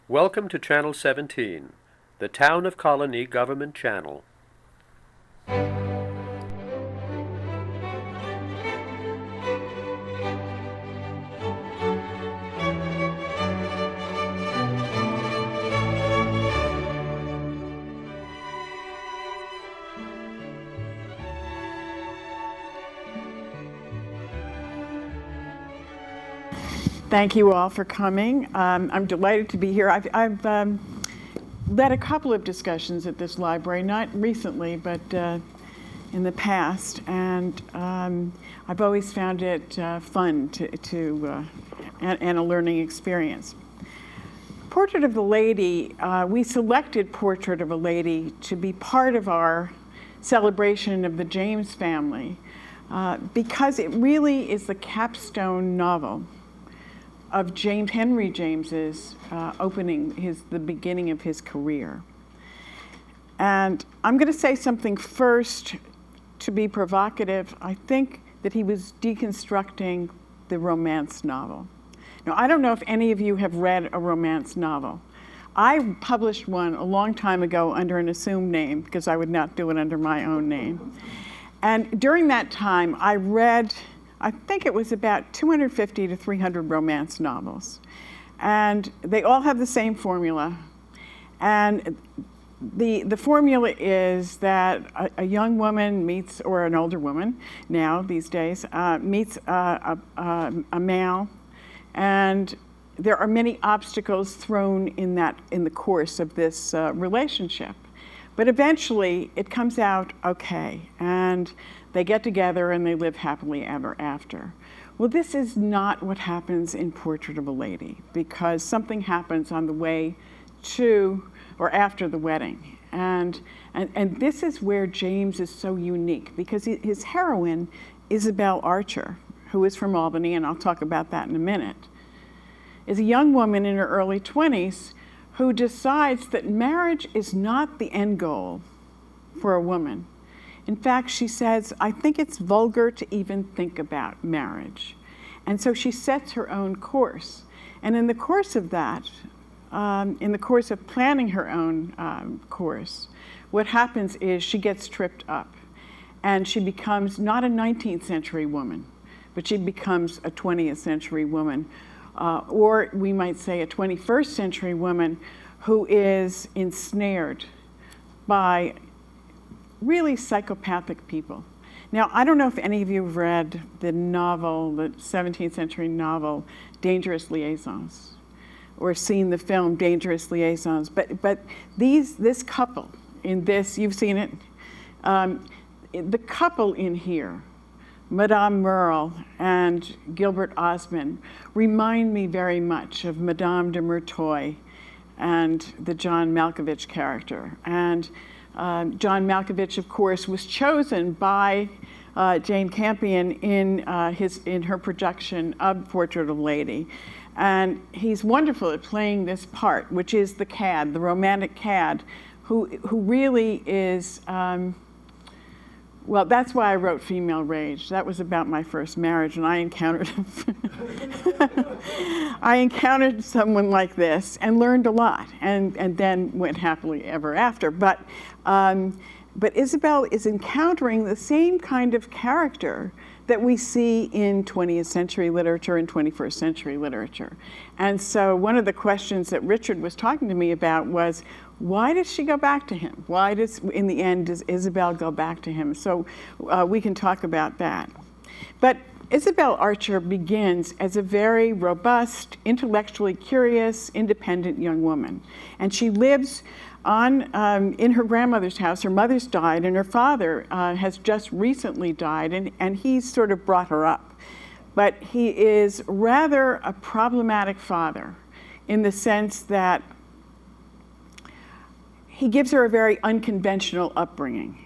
Welcome to Channel 17, the Town of Colonie Government Channel. Thank you all for coming. I'm delighted to be here. I've led a couple of discussions at this library, not recently, but in the past, and I've always found it fun and a learning experience. Portrait of a Lady, we selected Portrait of a Lady to be part of our celebration of the James family because it really is the capstone novel of Henry James's the beginning of his career. And I'm going to say something first to be provocative. I think that he was deconstructing the romance novel. Now, I don't know if any of you have read a romance novel. I published one a long time ago under an assumed name because I would not do it under my own name. And during that time, I read, I think it was about 250 to 300 romance novels. And they all have the same formula. And the formula is that a young woman meets, or an older woman now these days, meets a male, and there are many obstacles thrown in the course of this relationship. But eventually it comes out okay, and they get together and they live happily ever after. Well, this is not what happens in Portrait of a Lady, because something happens on the way to or after the wedding. And this is where James is so unique, because his heroine, Isabel Archer, who is from Albany, and I'll talk about that in a minute, is a young woman in her early 20s who decides that marriage is not the end goal for a woman. In fact, she says, I think it's vulgar to even think about marriage. And so she sets her own course. And in the course of that, in the course of planning her own course, what happens is she gets tripped up. And she becomes not a 19th century woman, but she becomes a 20th century woman. Or we might say a 21st century woman who is ensnared by really psychopathic people. Now, I don't know if any of you have read the novel, the 17th century novel, Dangerous Liaisons, or seen the film Dangerous Liaisons, but this couple in this, you've seen it, the couple in here, Madame Merle and Gilbert Osmond, remind me very much of Madame de Merteuil and the John Malkovich character. And John Malkovich, of course, was chosen by Jane Campion in her production of Portrait of a Lady. And he's wonderful at playing this part, which is the cad, the romantic cad, who really is, well, that's why I wrote Female Rage. That was about my first marriage, and I encountered someone like this and learned a lot, and then went happily ever after. But Isabel is encountering the same kind of character that we see in 20th century literature and 21st century literature. And so one of the questions that Richard was talking to me about was, why does she go back to him? Why in the end, does Isabel go back to him? So we can talk about that. But Isabel Archer begins as a very robust, intellectually curious, independent young woman. And she lives in her grandmother's house. Her mother's died, and her father has just recently died, and he's sort of brought her up. But he is rather a problematic father in the sense that he gives her a very unconventional upbringing.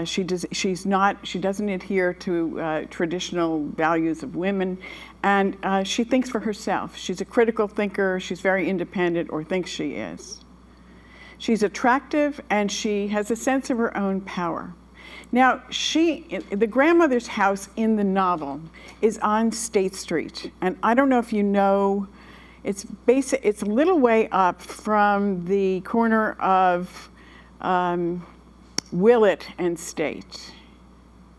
She doesn't adhere to traditional values of women, and she thinks for herself. She's a critical thinker. She's very independent, or thinks she is. She's attractive, and she has a sense of her own power. Now, the grandmother's house in the novel is on State Street, and I don't know if you know It's a little way up from the corner of Willett and State.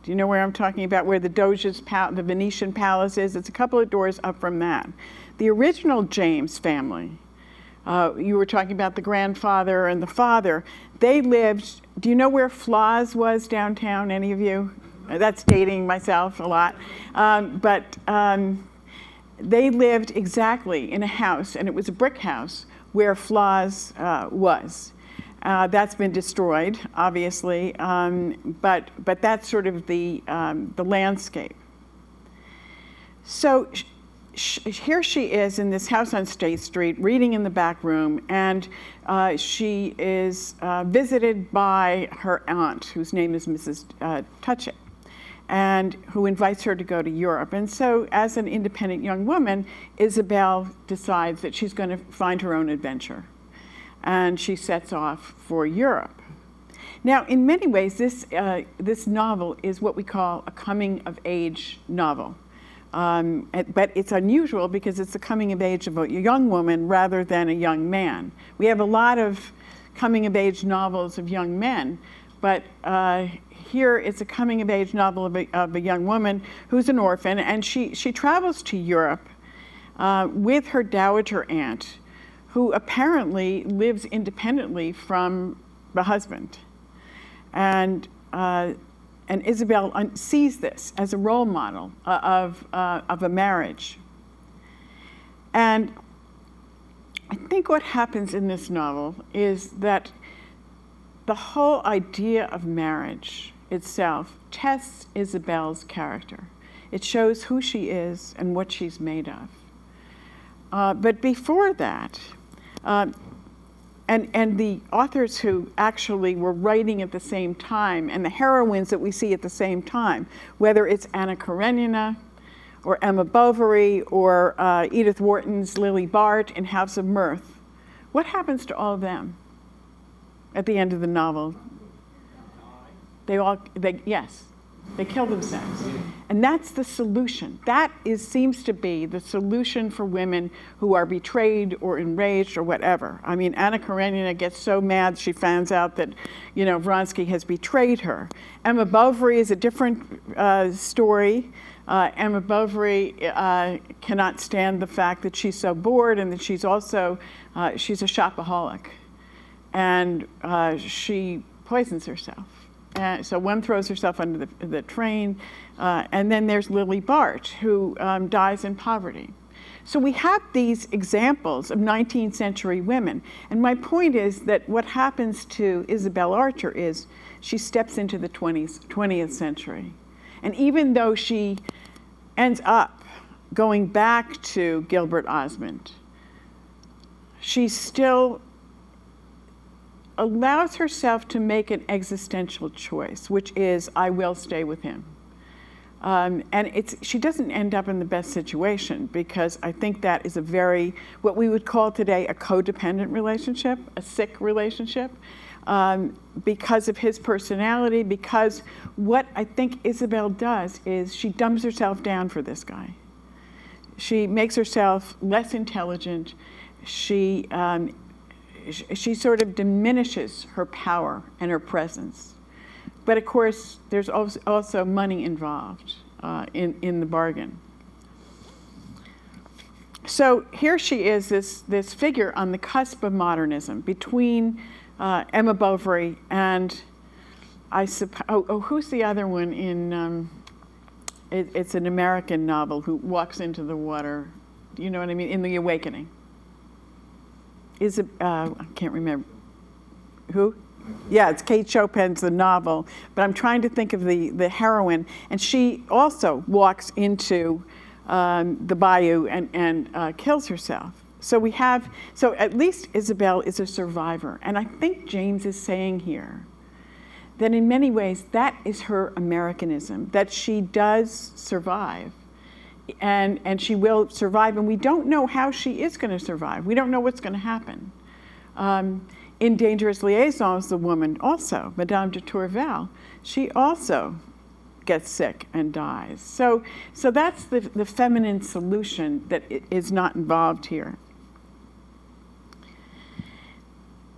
Do you know where I'm talking about, where the Doge's, the Venetian Palace is? It's a couple of doors up from that. The original James family, you were talking about the grandfather and the father, they lived, do you know where Flaws was downtown, any of you? That's dating myself a lot. They lived exactly in a house, and it was a brick house, where Flaws was. That's been destroyed, obviously, but that's sort of the landscape. So here she is in this house on State Street, reading in the back room, and she is visited by her aunt, whose name is Mrs. Touchett, and who invites her to go to Europe. And so, as an independent young woman, Isabel decides that she's going to find her own adventure. And she sets off for Europe. Now, in many ways, this novel is what we call a coming-of-age novel. But it's unusual because it's the coming of age of a young woman rather than a young man. We have a lot of coming-of-age novels of young men, but here it's a coming-of-age novel of a young woman who's an orphan, and she travels to Europe with her dowager aunt, who apparently lives independently from the husband. And Isabel sees this as a role model of a marriage. And I think what happens in this novel is that the whole idea of marriage itself tests Isabel's character. It shows who she is and what she's made of. But before that, and the authors who actually were writing at the same time, and the heroines that we see at the same time, whether it's Anna Karenina, or Emma Bovary, or Edith Wharton's Lily Bart in House of Mirth, what happens to all of them at the end of the novel? Yes, they kill themselves. And that's the solution. That seems to be the solution for women who are betrayed or enraged or whatever. I mean, Anna Karenina gets so mad she finds out that, Vronsky has betrayed her. Emma Bovary is a different story. Emma Bovary cannot stand the fact that she's so bored, and that she's also, she's a shopaholic. And she poisons herself. So one throws herself under the train, and then there's Lily Bart, who dies in poverty. So we have these examples of 19th century women. And my point is that what happens to Isabel Archer is she steps into the 20th century. And even though she ends up going back to Gilbert Osmond, she still allows herself to make an existential choice, which is, I will stay with him. And she doesn't end up in the best situation, because I think that is what we would call today a codependent relationship, a sick relationship, because of his personality, because what I think Isabel does is she dumbs herself down for this guy. She makes herself less intelligent. She sort of diminishes her power and her presence. But of course, there's also money involved in the bargain. So here she is, this figure on the cusp of modernism between Emma Bovary and, I suppose, who's the other one in, it's an American novel, who walks into the water, you know what I mean, in The Awakening. I can't remember. Who? Yeah, it's Kate Chopin's The Novel, but I'm trying to think of the heroine, and she also walks into the bayou and kills herself. So at least Isabel is a survivor, and I think James is saying here that in many ways that is her Americanism, that she does survive, and she will survive, and we don't know how she is going to survive. We don't know what's going to happen. In Dangerous Liaisons, the woman also, Madame de Tourvel, she also gets sick and dies. So that's the feminine solution that is not involved here.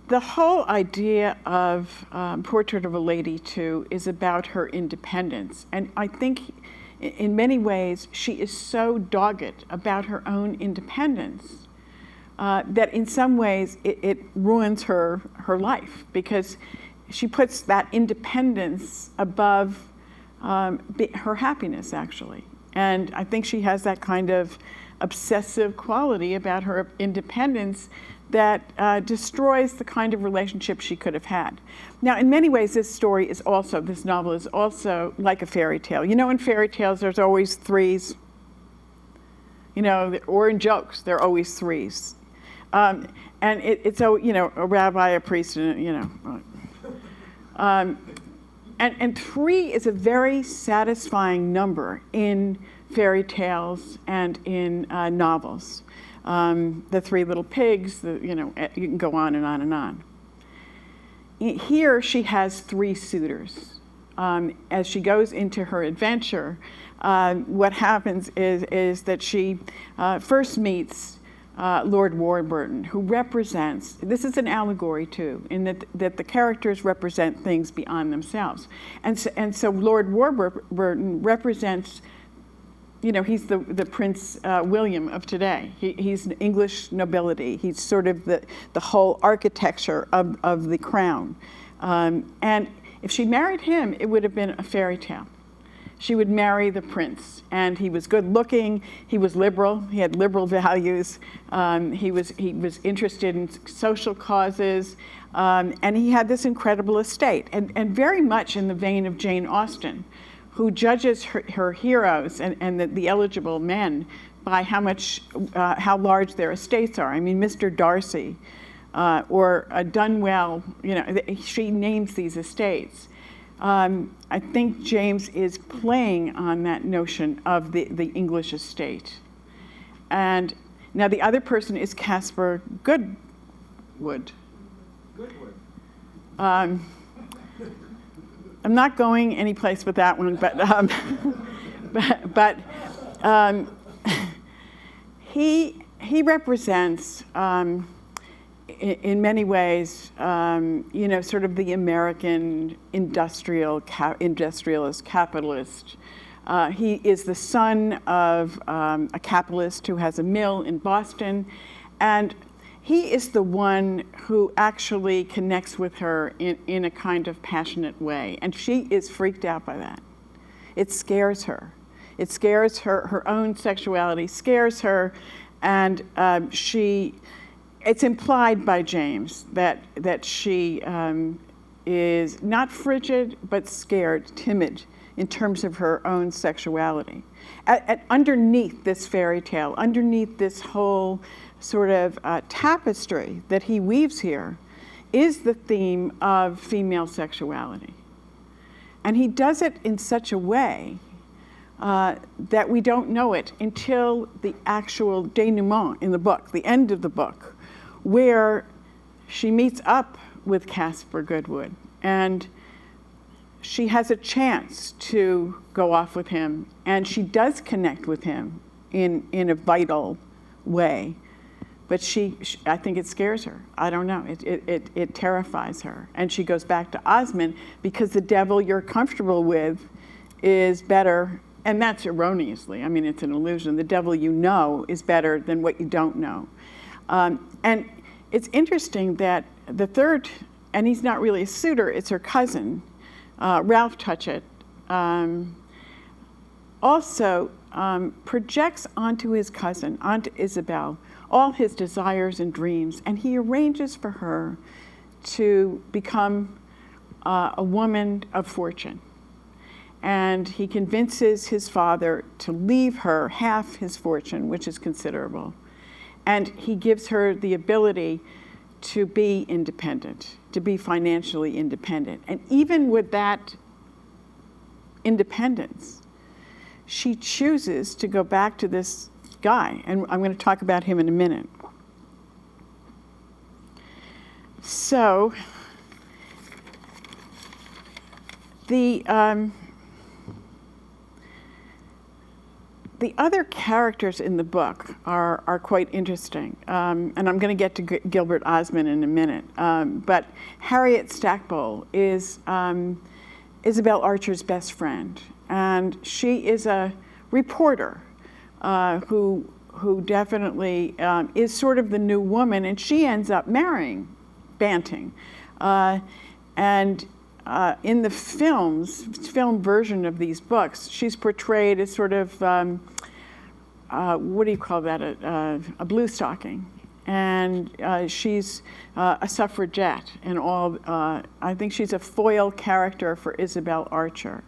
the whole idea of Portrait of a Lady, too, is about her independence. And I think in many ways she is so dogged about her own independence that in some ways it ruins her life, because she puts that independence above her happiness, actually. And I think she has that kind of obsessive quality about her independence that destroys the kind of relationship she could have had. Now, in many ways, this novel is also like a fairy tale. You know, in fairy tales, there's always threes. You know, or in jokes, there are always threes. And it's a rabbi, a priest, and, and three is a very satisfying number in fairy tales and in novels. The Three Little Pigs, you can go on and on and on. Here she has three suitors. As she goes into her adventure, what happens is that she first meets Lord Warburton, who represents, this is an allegory too, in that the characters represent things beyond themselves. And so Lord Warburton represents, he's the Prince William of today. He's English nobility. He's sort of the whole architecture of the crown. And if she married him, it would have been a fairy tale. She would marry the prince, and he was good looking, he was liberal, he had liberal values, he was interested in social causes, and he had this incredible estate, and very much in the vein of Jane Austen, who judges her heroes and the eligible men by how large their estates are. I mean, Mr. Darcy or Dunwell, she names these estates. I think James is playing on that notion of the English estate. And now the other person is Caspar Goodwood. I'm not going any place with that one, but he represents, in many ways, sort of the American industrialist capitalist. He is the son of a capitalist who has a mill in Boston, and he is the one who actually connects with her in a kind of passionate way, and she is freaked out by that. It scares her. It scares her. Her own sexuality scares her, and it's implied by James that she is not frigid, but scared, timid in terms of her own sexuality. Underneath this fairy tale, underneath this whole sort of tapestry that he weaves here, is the theme of female sexuality. And he does it in such a way that we don't know it until the actual denouement in the book, the end of the book, where she meets up with Caspar Goodwood, and she has a chance to go off with him, and she does connect with him in a vital way. But I think it scares her. I don't know. It terrifies her. And she goes back to Osmond because the devil you're comfortable with is better, and that's erroneously. I mean, it's an illusion. The devil you know is better than what you don't know. And it's interesting that the third, and he's not really a suitor, it's her cousin, Ralph Touchett, also projects onto his cousin, onto Isabel, all his desires and dreams, and he arranges for her to become a woman of fortune. And he convinces his father to leave her half his fortune, which is considerable. And he gives her the ability to be independent, to be financially independent. And even with that independence, she chooses to go back to this guy, and I'm going to talk about him in a minute. So, The other characters in the book are quite interesting, and I'm going to get to Gilbert Osmond in a minute. But Harriet Stackpole is Isabel Archer's best friend, and she is a reporter who definitely is sort of the new woman, and she ends up marrying Banting. In the film version of these books, she's portrayed as sort of, what do you call that, a blue stocking. And she's a suffragette and all. I think she's a foil character for Isabel Archer.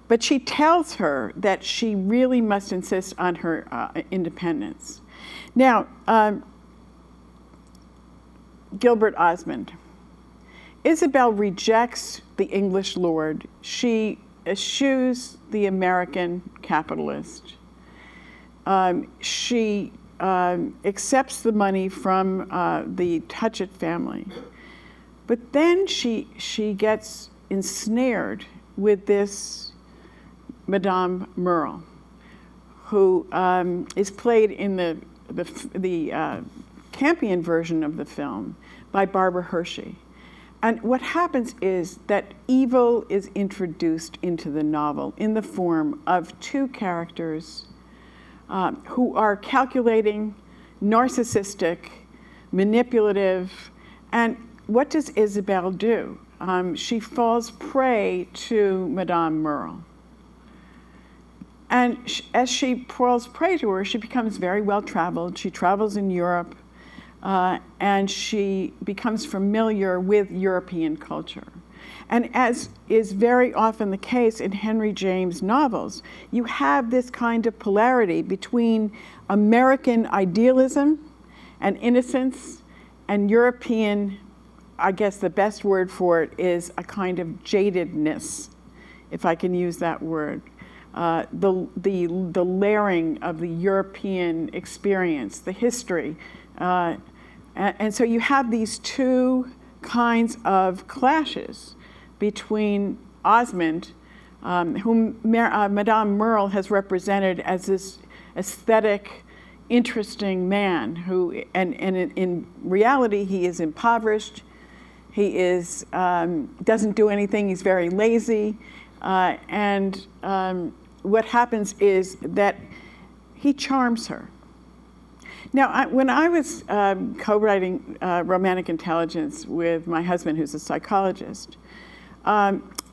But she tells her that she really must insist on her independence. Now, Gilbert Osmond. Isabel rejects the English lord. She eschews the American capitalist. She accepts the money from the Touchett family. But then she gets ensnared with this Madame Merle, who is played in the Campion version of the film by Barbara Hershey. And what happens is that evil is introduced into the novel in the form of two characters who are calculating, narcissistic, manipulative. And what does Isabel do? She falls prey to Madame Merle. And as she falls prey to her, she becomes very well traveled. She travels in Europe. And she becomes familiar with European culture. And as is very often the case in Henry James novels, you have this kind of polarity between American idealism and innocence and European, I guess the best word for it is a kind of jadedness, if I can use that word. The layering of the European experience, the history. And so you have these two kinds of clashes between Osmond, whom Madame Merle has represented as this aesthetic, interesting man who, and in reality, he is impoverished. He is doesn't do anything. He's very lazy, and what happens is that he charms her. Now, when I was co-writing Romantic Intelligence with my husband, who's a psychologist,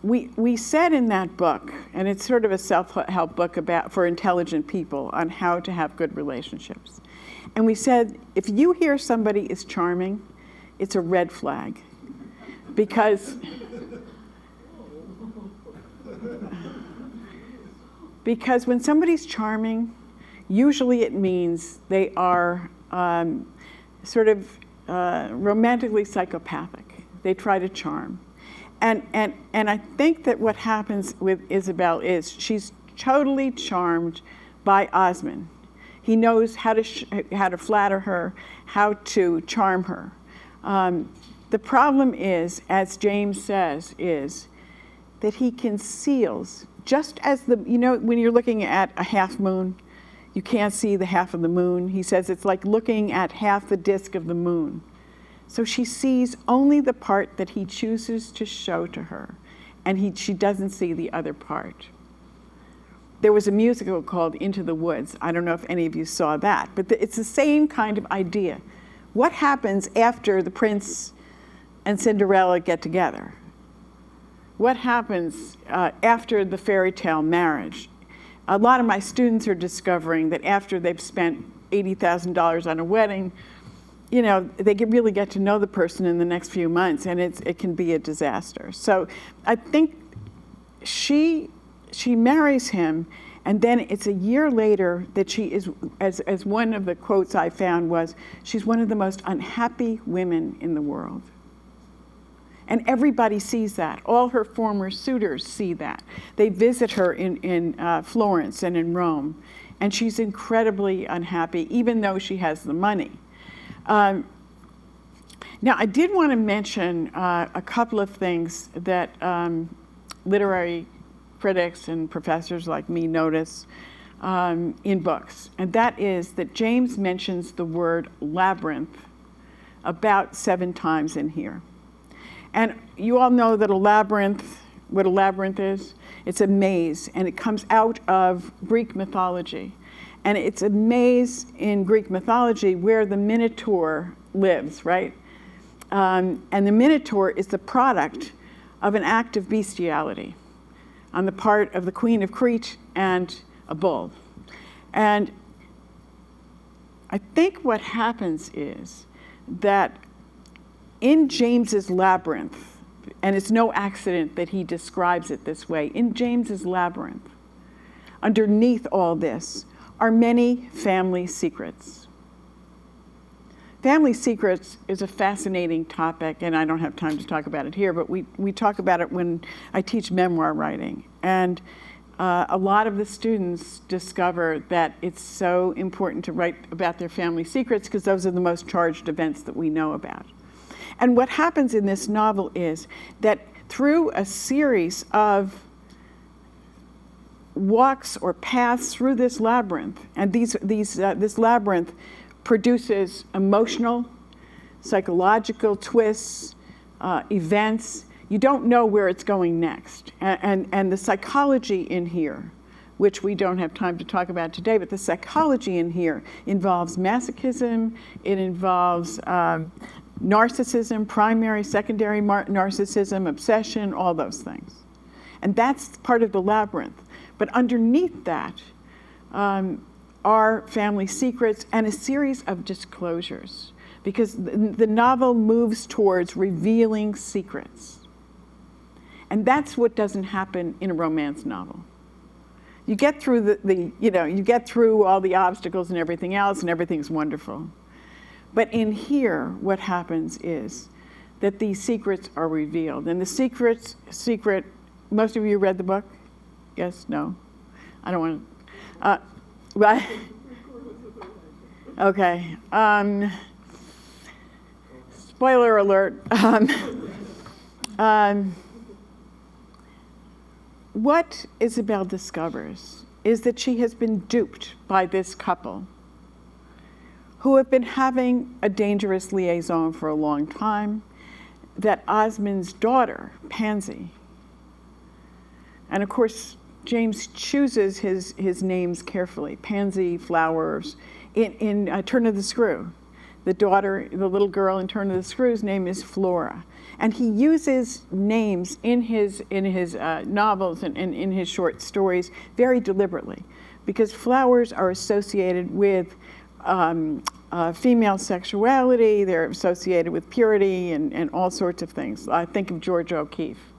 we said in that book, and it's sort of a self-help book for intelligent people on how to have good relationships. And we said, if you hear somebody is charming, it's a red flag. Because when somebody's charming, usually it means they are sort of romantically psychopathic. They try to charm. And I think that what happens with Isabel is she's totally charmed by Osmond. He knows how to flatter her, how to charm her. The problem is, as James says, is that he conceals, just as when you're looking at a half moon, you can't see the half of the moon. He says it's like looking at half the disk of the moon. So she sees only the part that he chooses to show to her, and she doesn't see the other part. There was a musical called Into the Woods. I don't know if any of you saw that, but it's the same kind of idea. What happens after the prince and Cinderella get together? What happens after the fairy tale marriage? A lot of my students are discovering that after they've spent $80,000 on a wedding, they really get to know the person in the next few months, and it can be a disaster. So I think she marries him, and then it's a year later that she is, as one of the quotes I found was, she's one of the most unhappy women in the world. And everybody sees that. All her former suitors see that. They visit her in Florence and in Rome, and she's incredibly unhappy, even though she has the money. Now, I did want to mention a couple of things that literary critics and professors like me notice in books, and that is that James mentions the word labyrinth about 7 times in here. And you all know that what a labyrinth is? It's a maze, and it comes out of Greek mythology. And it's a maze in Greek mythology where the Minotaur lives, right? And the Minotaur is the product of an act of bestiality on the part of the Queen of Crete and a bull. And I think what happens is that in James's labyrinth, and it's no accident that he describes it this way, in James's labyrinth, underneath all this are many family secrets. Family secrets is a fascinating topic, and I don't have time to talk about it here, but we talk about it when I teach memoir writing. And a lot of the students discover that it's so important to write about their family secrets because those are the most charged events that we know about. And what happens in this novel is that through a series of walks or paths through this labyrinth, and this labyrinth produces emotional, psychological twists, events. You don't know where it's going next. And the psychology in here, which we don't have time to talk about today, but the psychology in here involves masochism, it involves narcissism, primary, secondary narcissism, obsession, all those things. And that's part of the labyrinth. But underneath that are family secrets and a series of disclosures, because the novel moves towards revealing secrets. And that's what doesn't happen in a romance novel. You get through you get through all the obstacles and everything's wonderful. But in here, what happens is that these secrets are revealed. And the secret, most of you read the book? Yes, no? I don't want to, but, okay. Spoiler alert. What Isabel discovers is that she has been duped by this couple who have been having a dangerous liaison for a long time, that Osmond's daughter, Pansy, and of course, James chooses his names carefully, Pansy, Flowers, in Turn of the Screw. The daughter, the little girl in Turn of the Screw's name is Flora. And he uses names in his novels and in his short stories very deliberately, because flowers are associated with female sexuality, they're associated with purity and all sorts of things. I think of George O'Keeffe.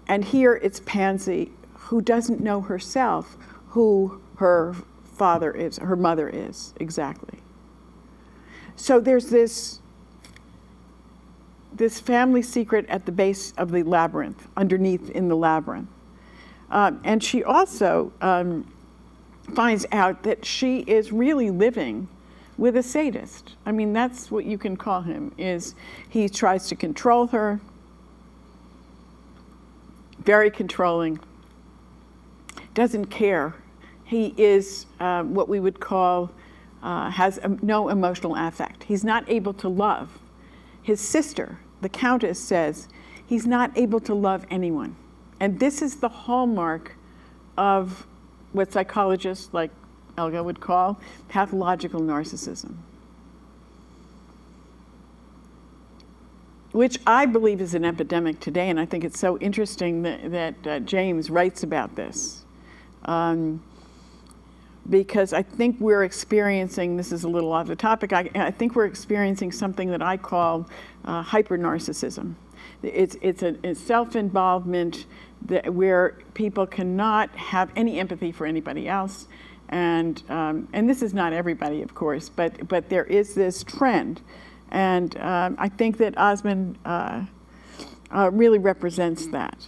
And here it's Pansy, who doesn't know herself who her mother is exactly. So there's this family secret at the base of the labyrinth, underneath in the labyrinth. And she also finds out that she is really living with a sadist. I mean, that's what you can call him, is he tries to control her, very controlling, doesn't care. He is what we would call, has no emotional affect. He's not able to love. His sister, the Countess, says he's not able to love anyone. And this is the hallmark of what psychologists like Elga would call pathological narcissism, which I believe is an epidemic today, and I think it's so interesting that James writes about this. Because I think we're experiencing, this is a little off the topic, I think we're experiencing something that I call hyper-narcissism. It's a self-involvement where people cannot have any empathy for anybody else. And this is not everybody, of course, but there is this trend. And I think that Osmond really represents that.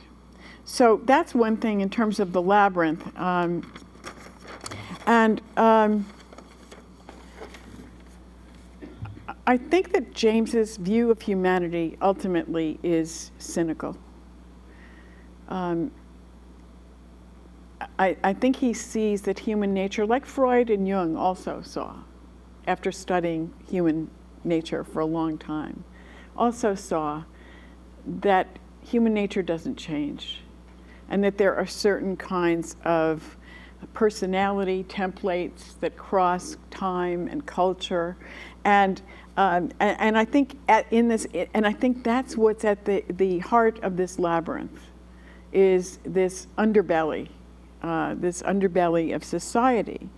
So that's one thing in terms of the labyrinth. I think that James's view of humanity ultimately is cynical. I think he sees that human nature, like Freud and Jung also saw, after studying human nature for a long time, also saw that human nature doesn't change, and that there are certain kinds of personality templates that cross time and culture, and I think I think that's what's at the heart of this labyrinth, is this underbelly of society.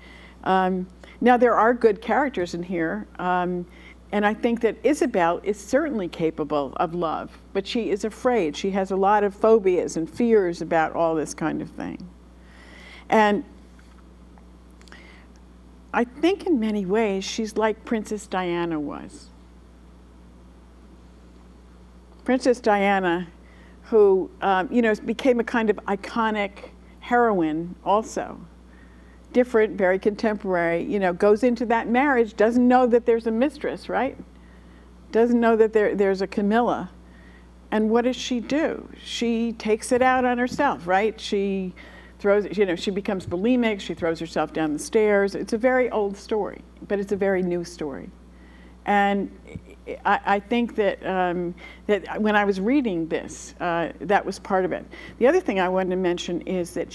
Now there are good characters in here, and I think that Isabel is certainly capable of love, but she is afraid. She has a lot of phobias and fears about all this kind of thing. And I think in many ways she's like Princess Diana was. Princess Diana, who became a kind of iconic heroine also. Different, very contemporary, goes into that marriage, doesn't know that there's a mistress, right? Doesn't know that there's a Camilla. And what does she do? She takes it out on herself, right? She throws, she becomes bulimic, she throws herself down the stairs. It's a very old story, but it's a very new story. And I think that, that when I was reading this, that was part of it. The other thing I wanted to mention is that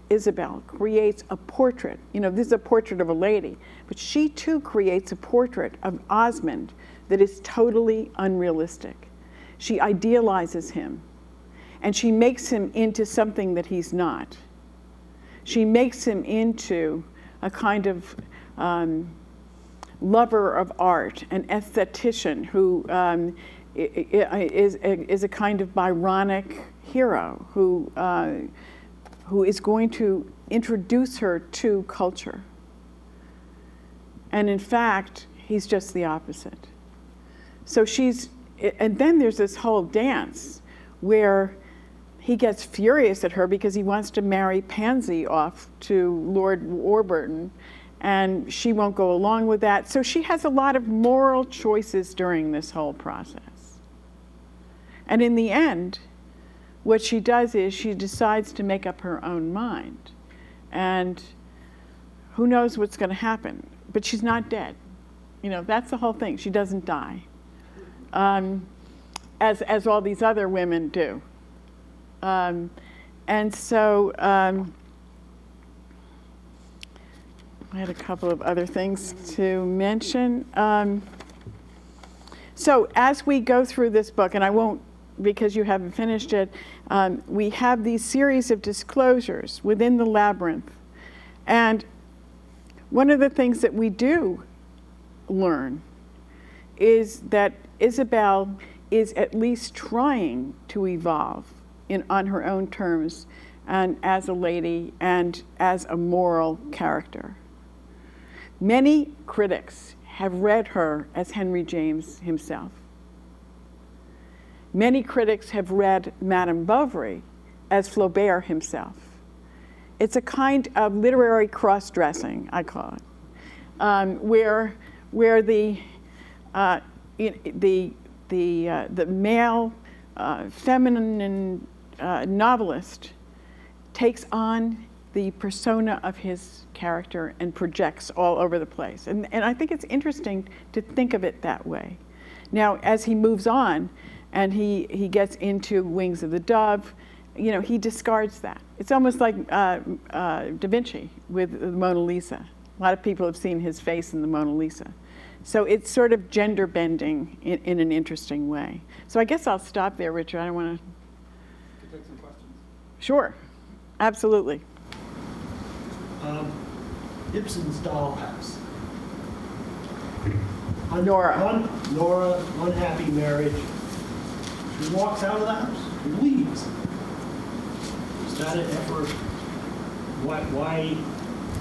Isabel, creates a portrait. This is a portrait of a lady, but she too creates a portrait of Osmond that is totally unrealistic. She idealizes him, and she makes him into something that he's not. She makes him into a kind of lover of art, an aesthetician who is a kind of Byronic hero who is going to introduce her to culture. And in fact, he's just the opposite. So and then there's this whole dance where he gets furious at her because he wants to marry Pansy off to Lord Warburton, and she won't go along with that. So she has a lot of moral choices during this whole process. And in the end, what she does is she decides to make up her own mind. And who knows what's going to happen? But she's not dead. That's the whole thing. She doesn't die, as all these other women do. And so I had a couple of other things to mention. So as we go through this book, and I won't because you haven't finished it, we have these series of disclosures within the labyrinth. And one of the things that we do learn is that Isabel is at least trying to evolve on her own terms, and as a lady and as a moral character. Many critics have read her as Henry James himself. Many critics have read Madame Bovary as Flaubert himself. It's a kind of literary cross-dressing, I call it, where the male feminine novelist takes on the persona of his character and projects all over the place. And I think it's interesting to think of it that way. Now, as he moves on and he gets into Wings of the Dove, he discards that. It's almost like Da Vinci with the Mona Lisa. A lot of people have seen his face in the Mona Lisa. So it's sort of gender bending in an interesting way. So I guess I'll stop there, Richard. I don't want to... Take some questions. Sure, absolutely. Ibsen's Dollhouse. Nora. Nora, unhappy marriage. She walks out of the house and leaves. Is that an effort? Why?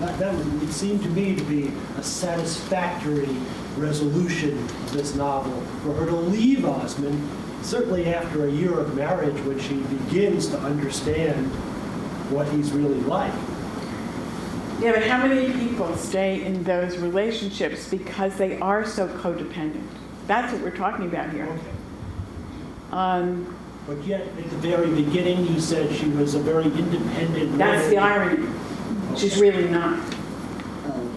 That would seem to me to be a satisfactory resolution of this novel, for her to leave Osmond, certainly after a year of marriage, when she begins to understand what he's really like. Yeah, but how many people stay in those relationships because they are so codependent? That's what we're talking about here. Okay. but yet at the very beginning you said she was a very independent woman. That's the irony. She's really not.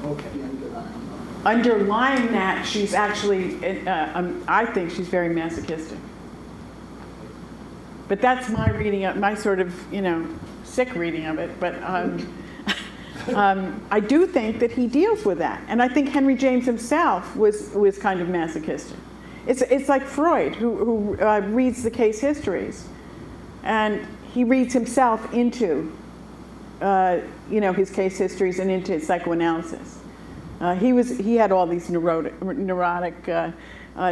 Okay. Underlying that, she's actually, I think she's very masochistic. But that's my reading of, my sort of, sick reading of it. But I do think that he deals with that. And I think Henry James himself was kind of masochistic. It's like Freud, who reads the case histories. And he reads himself into, his case histories and into psychoanalysis. He had all these neurotic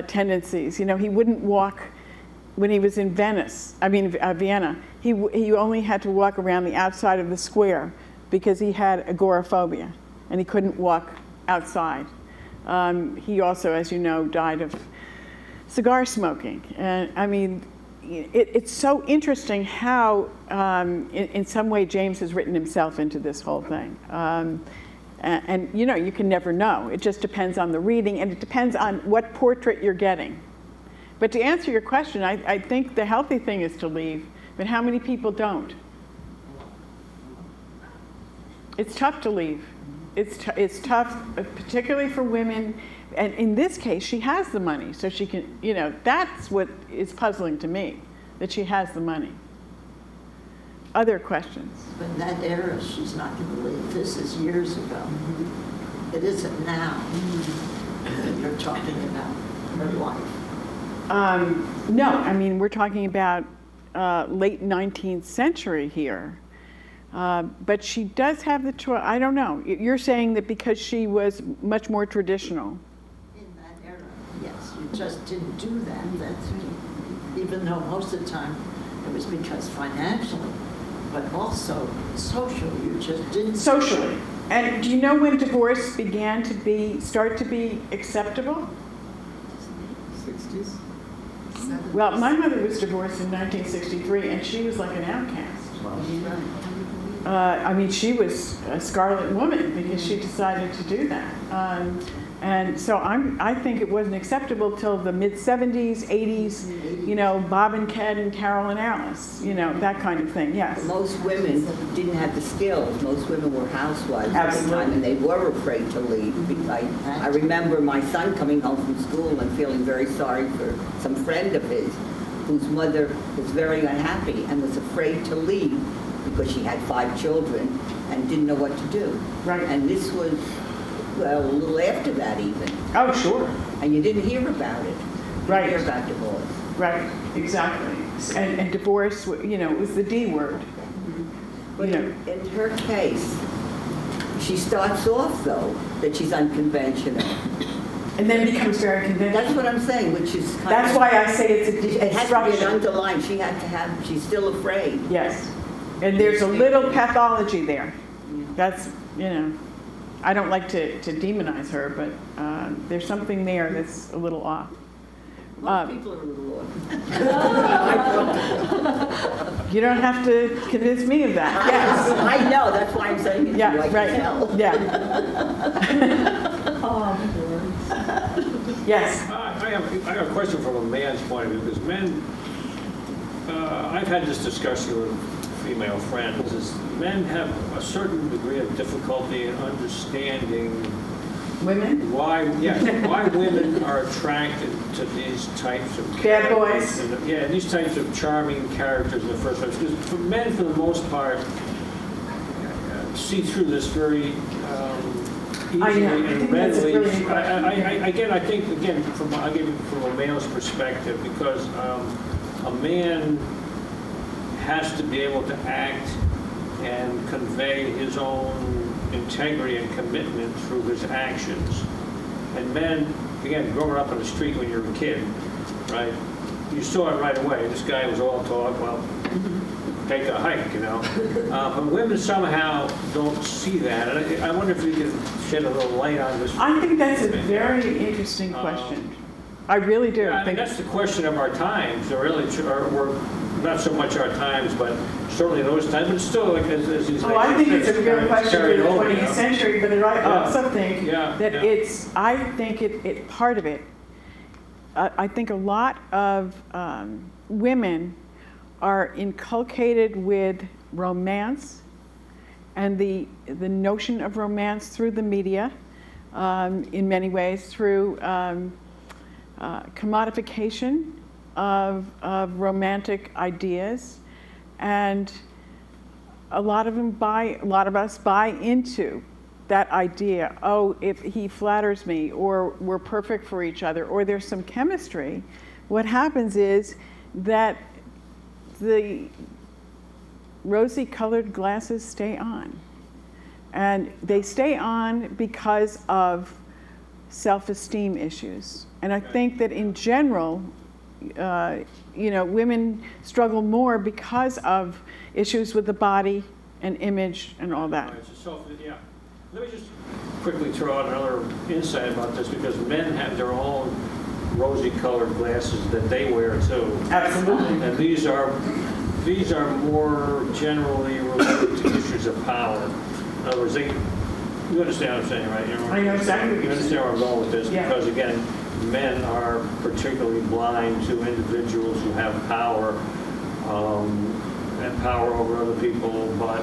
tendencies. He wouldn't walk when he was in Vienna. He only had to walk around the outside of the square because he had agoraphobia, and he couldn't walk outside. He also, as you know, died of cigar smoking. And it's so interesting how, in some way, James has written himself into this whole thing. And you can never know. It just depends on the reading, and it depends on what portrait you're getting. But to answer your question, I think the healthy thing is to leave, but how many people don't? It's tough to leave. It's tough, particularly for women. And in this case, she has the money, so she can, that's what is puzzling to me, that she has the money. Other questions? But in that era, she's not going to leave. This is years ago. It isn't now that you're talking about her life. No, we're talking about late 19th century here. But she does have the choice. I don't know. You're saying that because she was much more traditional. In that era, yes. You just didn't do that. Even though most of the time it was because financially, but also socially, you just didn't. Socially. And do you know when divorce began to start to be acceptable? 60s? Well, my mother was divorced in 1963, and she was like an outcast. She was a scarlet woman because she decided to do that. And so I think it wasn't acceptable till the mid-70s, 80s, Bob and Ken and Carol and Alice, that kind of thing, yes. Most women didn't have the skills. Most women were housewives at the Absolutely. time, and they were afraid to leave. I remember my son coming home from school and feeling very sorry for some friend of his whose mother was very unhappy and was afraid to leave because she had 5 children and didn't know what to do. Right. And this was, well, a little after that even. Oh, sure. And you didn't hear about it. Right. You didn't hear about divorce. Right, exactly. And divorce, was the D word. But in her case, she starts off, though, that she's unconventional. And then becomes very conventional. That's what I'm saying, which is kind That's of... why I say it's a It has to be an destruction. underline. She's still afraid. Yes. And there's a little pathology there. That's, I don't like to demonize her, but there's something there that's a little off. Most people are a little off. You don't have to convince me of that. Yes. I know, that's why I'm saying it. Yeah, I can right. tell. Yeah. Yes. I have a question from a man's point of view, because men, I've had this discussion with female friends, is men have a certain degree of difficulty in understanding Women? why women are attracted to these types of Bad boys. Yeah, these types of charming characters in the first place. Because for men, for the most part, see through this very easily I and think that's a readily. brilliant question. I think I'll give it from a male's perspective, because a man has to be able to act and convey his own integrity and commitment through his actions. And men, again, growing up on the street when you're a kid, right? You saw it right away. This guy was all talk, well, take a hike, But women somehow don't see that. And I wonder if you could shed a little light on this. I think that's a very interesting question. I really do. I mean, that's the question of our times, or not so much our times, but certainly those times, but still, like, as these I think it's a real question for the 20th over, century, but I also think that yeah. I think it part of it, I think a lot of women are inculcated with romance and the notion of romance through the media, in many ways through commodification of romantic ideas, and a lot of us buy into that idea. Oh, if he flatters me, or we're perfect for each other, or there's some chemistry, what happens is that the rosy-colored glasses stay on. And they stay on because of self-esteem issues. And I think that in general, women struggle more because of issues with the body and image and all that. Yeah. Let me just quickly throw out another insight about this, because men have their own rosy-colored glasses that they wear too. Absolutely. And these are more generally related to issues of power. In other words, you understand what I'm saying, right? I know exactly what you you're understand saying. where I'm going with this, Yeah. because again, men are particularly blind to individuals who have power, and power over other people, but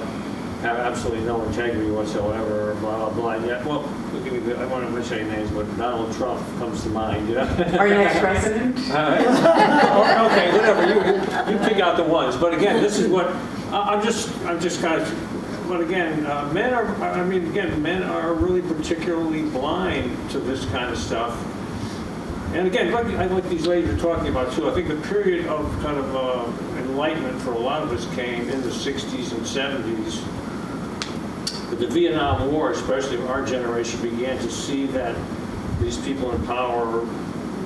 have absolutely no integrity whatsoever, blah, blah, blah. And yet, well, I want to mention any names, but Donald Trump comes to mind, you know? Our next president? Okay, whatever, you pick out the ones. But again, this is what, I'm just kind of, but again, men are really particularly blind to this kind of stuff. And again, I like these ladies are talking about too. I think the period of kind of enlightenment for a lot of us came in the 60s and 70s. With the Vietnam War, especially our generation, began to see that these people in power,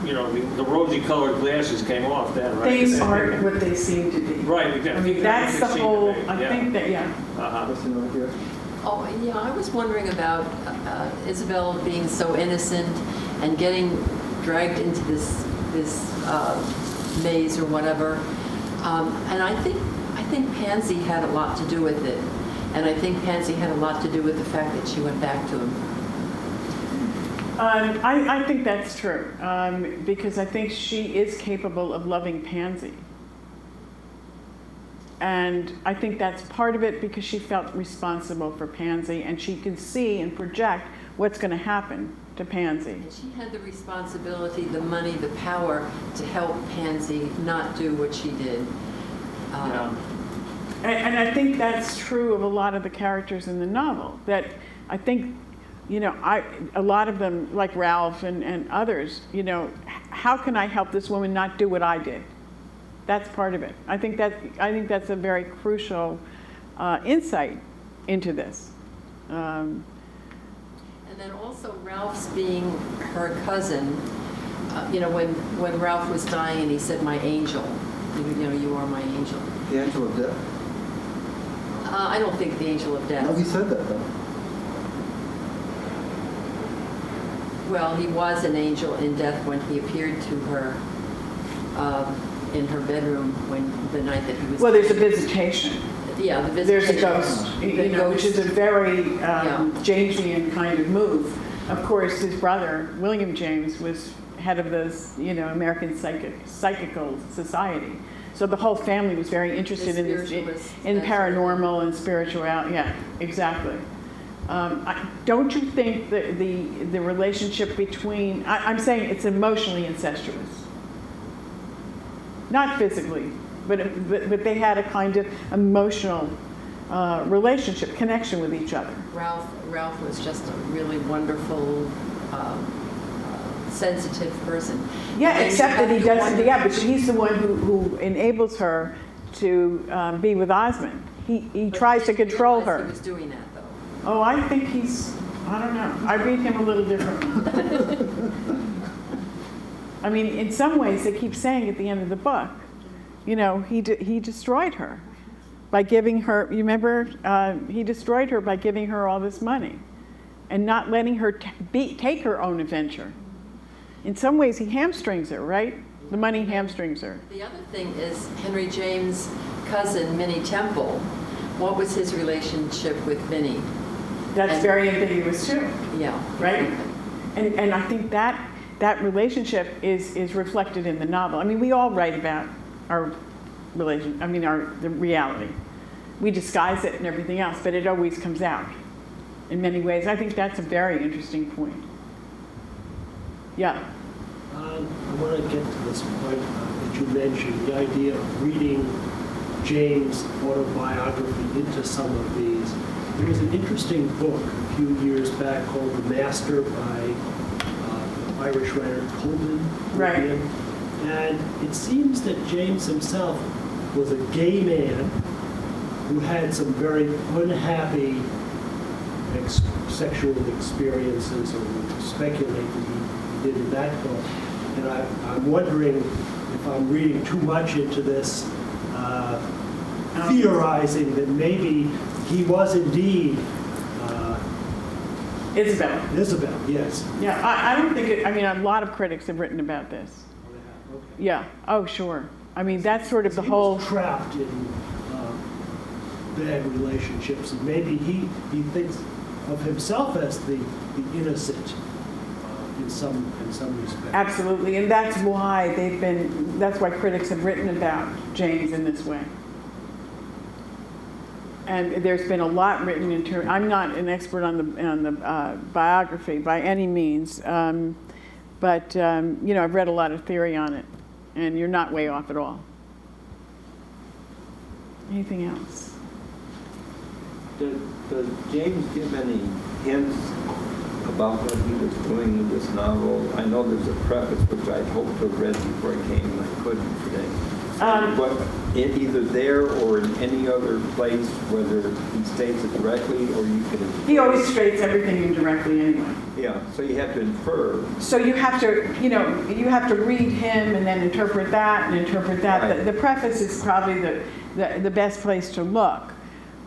the rosy-colored glasses came off then, right? Things aren't what they seem to be. Right. I mean, that's the whole, I think that, yeah. Oh, yeah, I was wondering about Isabel being so innocent and getting dragged into this maze or whatever. And I think Pansy had a lot to do with it. And I think Pansy had a lot to do with the fact that she went back to him. I think that's true, because I think she is capable of loving Pansy. And I think that's part of it, because she felt responsible for Pansy, and she could see and project what's going to happen to Pansy. And she had the responsibility, the money, the power to help Pansy not do what she did. And I think that's true of a lot of the characters in the novel, that I think, a lot of them, like Ralph and others, how can I help this woman not do what I did? That's part of it. I think that's a very crucial insight into this. And then also Ralph's being her cousin, when Ralph was dying and he said, "My angel," you are my angel. The angel of death? I don't think the angel of death. No, he said that though. Well, he was an angel in death when he appeared to her in her bedroom the night that he was. Well, there's a visitation. Yeah, the There's visitation. a ghost, which is a very Jamesian kind of move. Of course, his brother, William James, was head of this, American Psychical Society. So the whole family was very interested in paranormal and spirituality. Yeah, exactly. Don't you think that the relationship between, I'm saying it's emotionally incestuous. Not physically, but they had a kind of emotional relationship, connection with each other. Ralph was just a really wonderful, sensitive person. Yeah, And except that he you have to doesn't. wonder- Yeah, but he's the one who enables her to be with Osmond. He tries to control her. He was doing that though. Oh, I think I don't know. I read him a little differently. I mean, in some ways, they keep saying at the end of the book, he destroyed her by giving her, you remember, he destroyed her by giving her all this money and not letting her take her own adventure. In some ways, he hamstrings her, right? The money hamstrings her. The other thing is Henry James' cousin, Minnie Temple. What was his relationship with Minnie? That's very ambiguous too, Yeah. right? And I think that relationship is reflected in the novel. I mean, we all write about our the reality. We disguise it and everything else, but it always comes out in many ways. I think that's a very interesting point. Yeah. I want to get to this point that you mentioned, the idea of reading James' autobiography into some of these. There was an interesting book a few years back called The Master by the Irish writer Coleman. Right. And it seems that James himself was a gay man who had some very unhappy sexual experiences, or speculate that he did in that book. And I'm wondering if I'm reading too much into this, theorizing that maybe he was indeed Isabel, yes. Yeah, I don't think it, a lot of critics have written about this. Okay. Yeah, oh, sure. I mean, that's sort of the He whole... was trapped in bad relationships, and maybe he thinks of himself as the innocent in some respect. Absolutely, and that's why critics have written about James in this way. And there's been a lot written in terms. I'm not an expert on the biography by any means, but I've read a lot of theory on it, and you're not way off at all. Anything else? Does James give any hints about what he was doing in this novel? I know there's a preface which I'd hoped to have read before I came, and I couldn't today. But either there or in any other place, whether he states it directly or you can... He always states everything indirectly anyway. Yeah, so you have to infer. So you have to, you have to read him and then interpret that and interpret that. Right. The preface is probably the best place to look.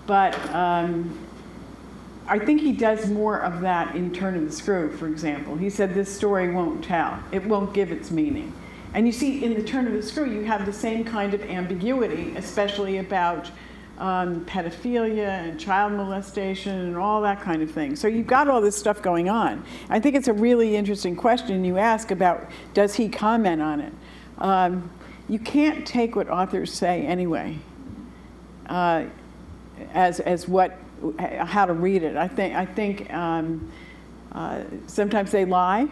But I think he does more of that in Turn of the Screw, for example. He said this story won't tell. It won't give its meaning. And you see, in the Turn of the Screw, you have the same kind of ambiguity, especially about pedophilia and child molestation and all that kind of thing. So you've got all this stuff going on. I think it's a really interesting question you ask about, does he comment on it? You can't take what authors say anyway as how to read it. I think sometimes they lie.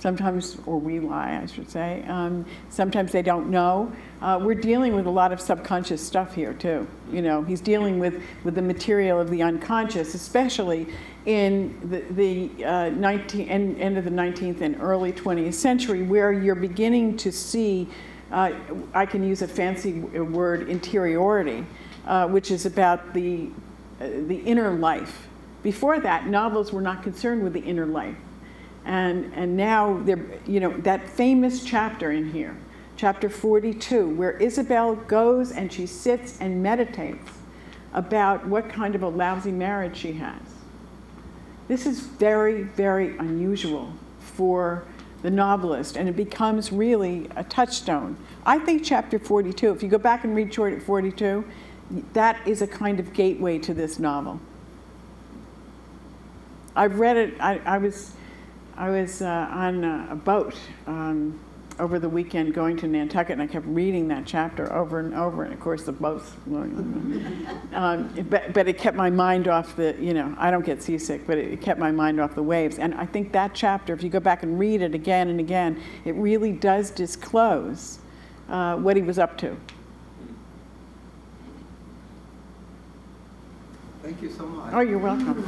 Sometimes, or we lie, I should say. Sometimes they don't know. We're dealing with a lot of subconscious stuff here, too. He's dealing with the material of the unconscious, especially in the end of the 19th and early 20th century, where you're beginning to see, I can use a fancy word, interiority, which is about the inner life. Before that, novels were not concerned with the inner life. And now, that famous chapter in here, chapter 42, where Isabel goes and she sits and meditates about what kind of a lousy marriage she has. This is very, very unusual for the novelist, and it becomes really a touchstone. I think chapter 42, if you go back and read chapter 42, that is a kind of gateway to this novel. I've read it, I was on a boat over the weekend going to Nantucket, and I kept reading that chapter over and over, and of course the boat's but it kept my mind off I don't get seasick, but it kept my mind off the waves. And I think that chapter, if you go back and read it again and again, it really does disclose what he was up to. Thank you so much. Oh, you're welcome.